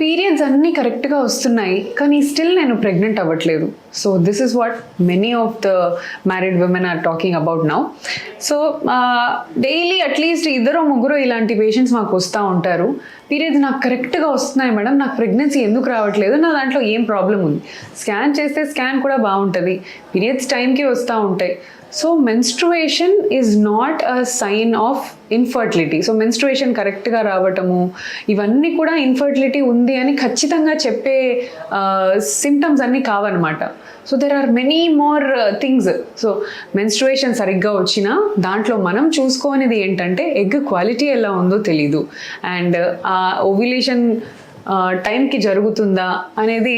Periods అన్నీ కరెక్ట్గా వస్తున్నాయి కానీ స్టిల్ నేను ప్రెగ్నెంట్ అవ్వట్లేదు. So this is what many of the married women are talking about now. So daily at least ఇద్దరు ముగ్గురు ఇలాంటి పేషెంట్స్ మాకు వస్తూ ఉంటారు. పీరియడ్స్ నాకు కరెక్ట్గా వస్తున్నాయి మేడం, నాకు ప్రెగ్నెన్సీ ఎందుకు రావట్లేదు, నా దాంట్లో ఏం ప్రాబ్లం ఉంది. స్కాన్ చేస్తే స్కాన్ కూడా బాగుంటుంది, పీరియడ్స్ టైంకి వస్తూ ఉంటాయి. So menstruation is not a sign of infertility. So menstruation కరెక్ట్గా రావటము ఇవన్నీ కూడా ఇన్ఫర్టిలిటీ ఉంది అని ఖచ్చితంగా చెప్పే సిమ్టమ్స్ అన్నీ కావన్నమాట. So there are many more things. So menstruation సరిగ్గా వచ్చినా దాంట్లో మనం చూసుకోనిది ఏంటంటే ఎగ్ క్వాలిటీ ఎలా ఉందో తెలీదు, అండ్ ఆ ఓవ్యులేషన్ టైంకి జరుగుతుందా అనేది.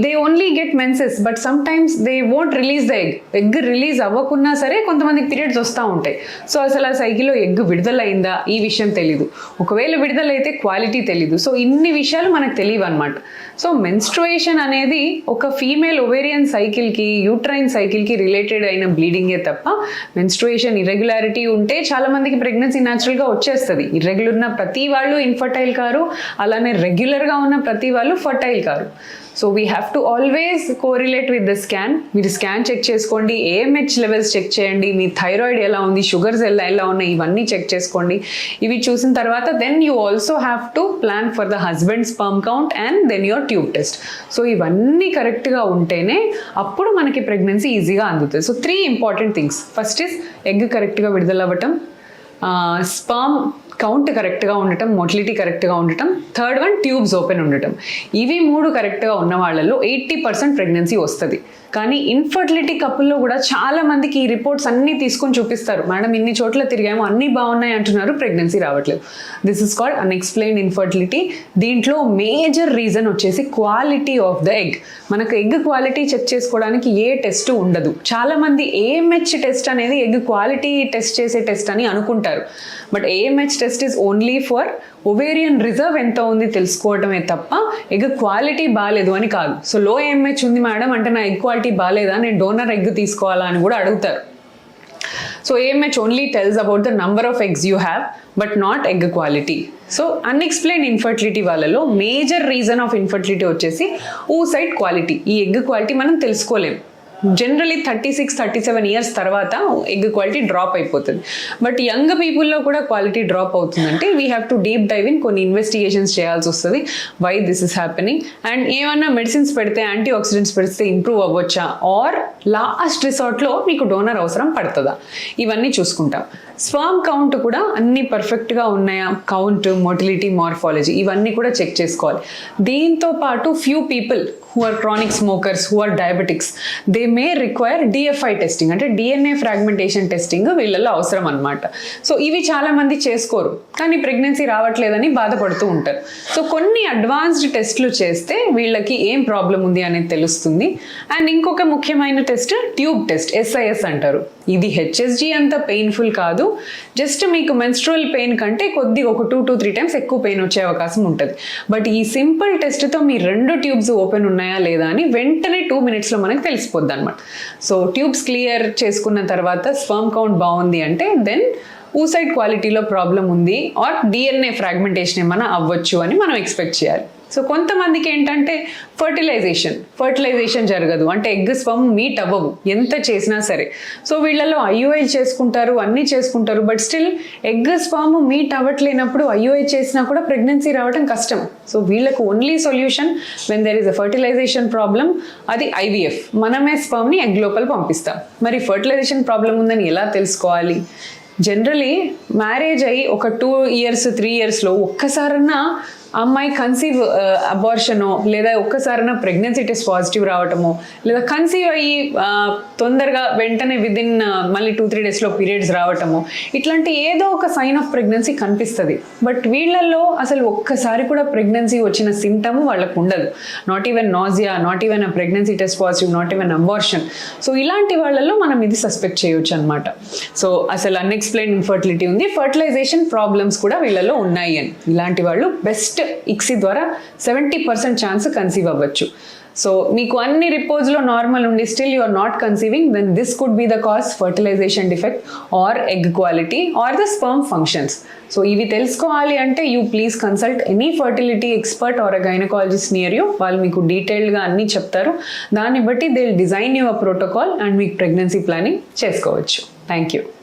They only get menses but sometimes they won't release the egg release అవ్వకున్నా సరే కొంతమందికి పీరియడ్స్ వస్తూ ఉంటాయి. సో అసలు ఆ సైకిల్లో ఎగ్ విడుదలైందా ఈ విషయం తెలీదు, ఒకవేళ విడుదలైతే క్వాలిటీ తెలీదు. సో ఇన్ని విషయాలు మనకు తెలియవు అనమాట. సో మెన్స్ట్రుయేషన్ అనేది ఒక ఫీమేల్ ఒవేరియన్ సైకిల్కి యూట్రైన్ సైకిల్కి రిలేటెడ్ అయిన బ్లీడింగే తప్ప మెన్స్ట్రుయేషన్ ఇర్రెగ్యులారిటీ ఉంటే చాలా మందికి ప్రెగ్నెన్సీ న్యాచురల్గా వచ్చేస్తుంది. ఇర్రెగ్యులర్ ఉన్న ప్రతి వాళ్ళు ఇన్ఫర్టైల్ కారు, అలానే రెగ్యులర్గా ఉన్న ప్రతి వాళ్ళు fertile car. So we have to always correlate with the scan. మీరు స్కాన్ చెక్ చేసుకోండి, ఏఎంహెచ్ లెవెల్స్ చెక్ చేయండి, మీ థైరాయిడ్ ఎలా ఉంది, షుగర్స్ ఎలా ఉన్నాయి, ఇవన్నీ చెక్ చేసుకోండి. ఇవి చూసిన తర్వాత then you also have to plan for the husband sperm count and then your tube test. So ఇవన్నీ కరెక్ట్గా ఉంటేనే అప్పుడు మనకి ప్రెగ్నెన్సీ ఈజీగా అందుతుంది. So 3 important things. First is egg కరెక్ట్గా విడుదలవ్వటం, స్పర్మ్ కౌంట్ కరెక్ట్గా ఉండటం, మోటిలిటీ కరెక్ట్గా ఉండటం, థర్డ్ వన్ ట్యూబ్స్ ఓపెన్ ఉండటం. ఇవి 3 కరెక్ట్గా ఉన్న వాళ్ళలో 80% ప్రెగ్నెన్సీ వస్తుంది. కానీ ఇన్ఫర్టిలిటీ కపుల్లో కూడా చాలా మందికి ఈ రిపోర్ట్స్ అన్నీ తీసుకొని చూపిస్తారు, మేడం ఇన్ని చోట్ల తిరిగాము అన్నీ బాగున్నాయి అంటున్నారు, ప్రెగ్నెన్సీ రావట్లేదు. This is called unexplained infertility. దీంట్లో మేజర్ రీజన్ వచ్చేసి క్వాలిటీ ఆఫ్ ద ఎగ్. మనకు ఎగ్ క్వాలిటీ చెక్ చేసుకోవడానికి ఏ టెస్ట్ ఉండదు. చాలామంది ఏఎంహెచ్ టెస్ట్ అనేది ఎగ్ క్వాలిటీ టెస్ట్ చేసే టెస్ట్ అని అనుకుంటారు. But AMH test is only for ovarian reserve ఎంత ఉంది తెలుసుకోవడమే తప్ప ఎగ్ క్వాలిటీ బాగాలేదు అని కాదు. సో లో ఏఎంహెచ్ ఉంది మేడం అంటే నా ఎగ్ క్వాలిటీ బాగాలేదా, నేను డోనర్ ఎగ్ తీసుకోవాలా అని కూడా అడుగుతారు. So AMH only tells about the number of eggs you have but not egg quality. So unexplained infertility వాళ్ళలో మేజర్ రీజన్ ఆఫ్ ఇన్ఫర్టిలిటీ వచ్చేసి oocyte క్వాలిటీ. ఈ ఎగ్ క్వాలిటీ మనం తెలుసుకోలేం. జనరలీ 36-37 ఇయర్స్ తర్వాత ఎగ్ క్వాలిటీ డ్రాప్ అయిపోతుంది. But young పీపుల్లో కూడా quality drop అవుతుందంటే we have to deep dive in, కొన్ని ఇన్వెస్టిగేషన్స్ చేయాల్సి వస్తుంది why this is happening. And ఏమన్నా మెడిసిన్స్ పెడితే, యాంటీ ఆక్సిడెంట్స్ పెడితే ఇంప్రూవ్ అవ్వచ్చా, ఆర్ లాస్ట్ రిసార్ట్లో మీకు డోనర్ అవసరం పడుతుందా, ఇవన్నీ చూసుకుంటాం. స్పర్మ్ కౌంట్ కూడా అన్ని పర్ఫెక్ట్గా ఉన్నాయా, కౌంట్, మోటిలిటీ, మార్ఫాలజీ ఇవన్నీ కూడా చెక్ చేసుకోవాలి. దీంతో పాటు few people who are chronic smokers, who are diabetics, they may require DFI testing అంటే DNA fragmentation testing వీళ్ళల్లో అవసరం అనమాట. సో ఇవి చాలా మంది చేసుకోరు కానీ ప్రెగ్నెన్సీ రావట్లేదని బాధపడుతూ ఉంటారు. సో కొన్ని అడ్వాన్స్డ్ టెస్ట్లు చేస్తే వీళ్ళకి ఏం ప్రాబ్లం ఉంది అనేది తెలుస్తుంది. అండ్ ఇంకొక ముఖ్యమైన టెస్ట్ ట్యూబ్ టెస్ట్, SIS అంటారు. ఇది HSG అంత పెయిన్ఫుల్ కాదు, జస్ట్ మీకు మెన్స్ట్రువల్ పెయిన్ కంటే కొద్దిగా ఒక 2 to 3 times ఎక్కువ పెయిన్ వచ్చే అవకాశం ఉంటుంది. బట్ ఈ సింపుల్ టెస్ట్తో మీ 2 ట్యూబ్స్ ఓపెన్ ఉన్నాయా లేదా అని వెంటనే 2 minutesలో మనకు తెలిసిపోద్ది అనమాట. సో ట్యూబ్స్ క్లియర్ చేసుకున్న తర్వాత స్పర్మ్ కౌంట్ బాగుంది అంటే దెన్ oocyte క్వాలిటీలో ప్రాబ్లం ఉంది ఆర్ DNA ఫ్రాగ్మెంటేషన్ ఏమైనా అవ్వచ్చు అని మనం ఎక్స్పెక్ట్ చేయాలి. సో కొంతమందికి ఏంటంటే ఫర్టిలైజేషన్ జరగదు, అంటే ఎగ్ స్పర్మ్ మీట్ అవ్వవు ఎంత చేసినా సరే. సో వీళ్ళలో IUI చేసుకుంటారు, అన్నీ చేసుకుంటారు, but still egg sperm meet అవ్వట్లేనప్పుడు IUI చేసినా కూడా ప్రెగ్నెన్సీ రావడం కష్టం. సో వీళ్ళకు only solution when there is a fertilization problem, అది IVF. మనమే స్పర్మ్ని ఎగ్ లోపల పంపిస్తాం. మరి ఫర్టిలైజేషన్ ప్రాబ్లం ఉందని ఎలా తెలుసుకోవాలి? జనరలీ మ్యారేజ్ అయ్యి ఒక 2 years 3 yearsలో ఒక్కసారన్నా అమ్మాయి కన్సీవ్ అబార్షనో లేదా ఒక్కసారైనా ప్రెగ్నెన్సీ టెస్ట్ పాజిటివ్ రావటమో లేదా కన్సీవ్ అయ్యి తొందరగా వెంటనే విదిన్ మళ్ళీ 2-3 daysలో పీరియడ్స్ రావటమో ఇట్లాంటి ఏదో ఒక సైన్ ఆఫ్ ప్రెగ్నెన్సీ కనిపిస్తుంది. బట్ వీళ్ళల్లో అసలు ఒక్కసారి కూడా ప్రెగ్నెన్సీ వచ్చిన సిమ్టమ్ వాళ్ళకు ఉండదు. Not even nausea, not even a pregnancy test positive, not even abortion. So ఇలాంటి వాళ్ళల్లో మనం ఇది సస్పెక్ట్ చేయొచ్చు అనమాట. సో అసలు అన్ఎక్స్ప్లెయిన్డ్ ఇన్ఫర్టిలిటీ ఉంది, ఫర్టిలైజేషన్ ప్రాబ్లమ్స్ కూడా వీళ్ళలో ఉన్నాయి అని. ఇలాంటి వాళ్ళు బెస్ట్ ICSI ద్వారా 70% ఛాన్స్ కన్సీవ్ అవ్వచ్చు. సో మీకు అన్ని రిపోర్ట్స్లో నార్మల్ ఉండి still you are not conceiving, then this could be the cause fertilisation defect or egg quality or the sperm functions. So ఇవి తెలుసుకోవాలి అంటే you please consult any fertility expert or a gynaecologist near you. వాళ్ళు మీకు డీటెయిల్డ్గా అన్నీ చెప్తారు. దాన్ని బట్టి they will design your protocol and మీకు ప్రెగ్నెన్సీ ప్లానింగ్ చేసుకోవచ్చు. Thank you.